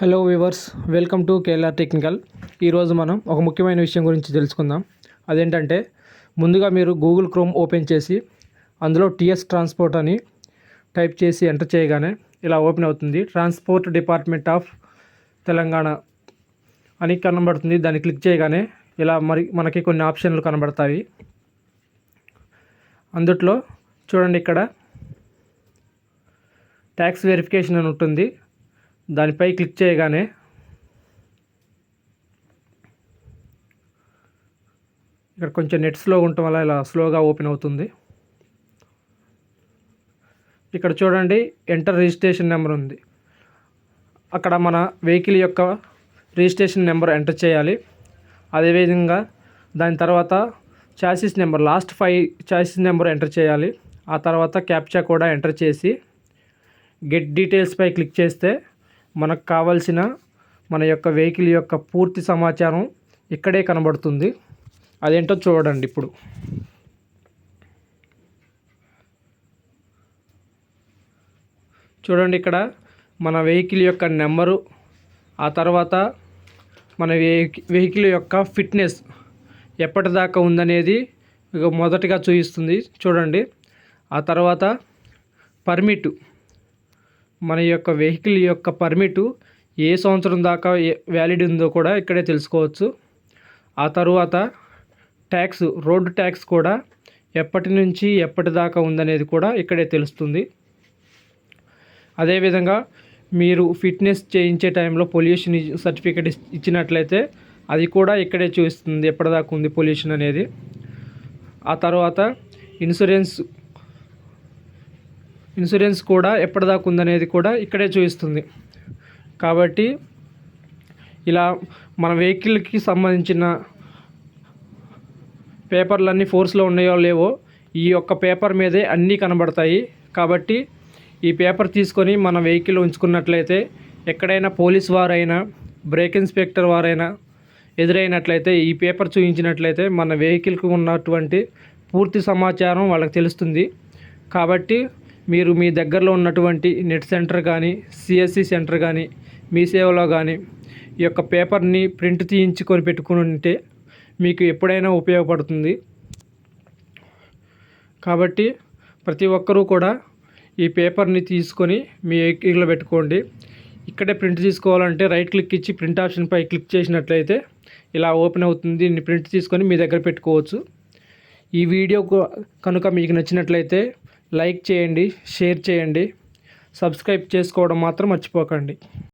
Hello viewers, welcome to KLR technical. ఈరోజు మనం ఒక ముఖ్యమైన విషయం గురించి తెలుసుకుందాం. అదేంటంటే, ముందుగా మీరు గూగుల్ క్రోమ్ ఓపెన్ చేసి అందులో టీఎస్ ట్రాన్స్పోర్ట్ అని టైప్ చేసి ఎంటర్ చేయగానే ఇలా ఓపెన్ అవుతుంది. ట్రాన్స్పోర్ట్ డిపార్ట్మెంట్ ఆఫ్ తెలంగాణ అని కనబడుతుంది. దాన్ని క్లిక్ చేయగానే ఇలా మనకి కొన్ని ఆప్షన్లు కనబడతాయి. అందుట్లో చూడండి, ఇక్కడ ట్యాక్స్ వెరిఫికేషన్ అని ఉంటుంది. దానిపై క్లిక్ చేయగానే ఇక్కడ కొంచెం నెట్ స్లో ఉండటం వల్ల ఇలా స్లోగా ఓపెన్ అవుతుంది. ఇక్కడ చూడండి, ఎంటర్ రిజిస్ట్రేషన్ నెంబర్ ఉంది. అక్కడ మన వెహికల్ యొక్క రిజిస్ట్రేషన్ నెంబర్ ఎంటర్ చేయాలి. అదేవిధంగా దాని తర్వాత chassis number, last 5 chassis number enter చేయాలి. ఆ తర్వాత క్యాప్చా కూడా ఎంటర్ చేసి గెట్ డీటెయిల్స్పై క్లిక్ చేస్తే మనకు కావాల్సిన మన యొక్క వెహికల్ యొక్క పూర్తి సమాచారం ఇక్కడే కనబడుతుంది. అదేంటో చూడండి. ఇప్పుడు చూడండి, ఇక్కడ మన వెహికల్ యొక్క నెంబరు, ఆ తర్వాత మన వెహికల్ యొక్క ఫిట్నెస్ ఎప్పటిదాకా ఉందనేది మొదటగా చూపిస్తుంది. చూడండి, ఆ తర్వాత పర్మిట్, మన యొక్క వెహికల్ యొక్క పర్మిటు ఏ సంవత్సరం దాకా వ్యాలిడ్ ఉందో కూడా ఇక్కడే తెలుసుకోవచ్చు. ఆ తరువాత ట్యాక్స్, రోడ్ ట్యాక్స్ కూడా ఎప్పటి నుంచి ఎప్పటిదాకా ఉందనేది కూడా ఇక్కడే తెలుస్తుంది. అదేవిధంగా మీరు ఫిట్నెస్ చేయించే టైంలో పొల్యూషన్ సర్టిఫికేట్ ఇచ్చినట్లయితే అది కూడా ఇక్కడే చూపిస్తుంది ఎప్పటిదాకా ఉంది పొల్యూషన్ అనేది. ఆ తర్వాత ఇన్సూరెన్స్ కూడా ఎప్పటిదాకా ఉందనేది కూడా ఇక్కడే చూపిస్తుంది. కాబట్టి ఇలా మన వెహికల్కి సంబంధించిన పేపర్లన్నీ ఫోర్స్లో ఉన్నాయో లేవో ఈ యొక్క పేపర్ మీదే అన్నీ కనబడతాయి. కాబట్టి ఈ పేపర్ తీసుకొని మన వెహికల్ ఉంచుకున్నట్లయితే ఎక్కడైనా పోలీస్ వారైనా, బ్రేక్ ఇన్స్పెక్టర్ వారైనా ఎదురైనట్లయితే ఈ పేపర్ చూపించినట్లయితే మన వెహికల్కి ఉన్నటువంటి పూర్తి సమాచారం వాళ్ళకి తెలుస్తుంది. కాబట్టి మీరు మీ దగ్గరలో ఉన్నటువంటి నెట్ సెంటర్ కానీ, సిఎస్సి సెంటర్ కానీ, మీ సేవలో కానీ ఈ యొక్క పేపర్ని ప్రింట్ తీయించుకొని పెట్టుకుని ఉంటే మీకు ఎప్పుడైనా ఉపయోగపడుతుంది. కాబట్టి ప్రతి ఒక్కరూ కూడా ఈ పేపర్ని తీసుకొని మీ వెహికల్లో పెట్టుకోండి. ఇక్కడే ప్రింట్ తీసుకోవాలంటే రైట్ క్లిక్ ఇచ్చి ప్రింట్ ఆప్షన్పై క్లిక్ చేసినట్లయితే ఇలా ఓపెన్ అవుతుంది. దీన్ని ప్రింట్ తీసుకొని మీ దగ్గర పెట్టుకోవచ్చు. ఈ వీడియో కనుక మీకు నచ్చినట్లయితే లైక్ చేయండి, షేర్ చేయండి, సబ్స్క్రైబ్ చేసుకోవడం మాత్రం మర్చిపోకండి.